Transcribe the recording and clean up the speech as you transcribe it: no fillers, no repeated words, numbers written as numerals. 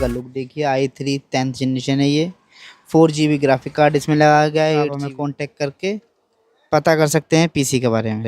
का लुक देखिए। i3 10th generation है ये। 4 GB ग्राफिक कार्ड इसमें लगाया गया है। आप हमें कॉन्टेक्ट करके पता कर सकते हैं पीसी के बारे में।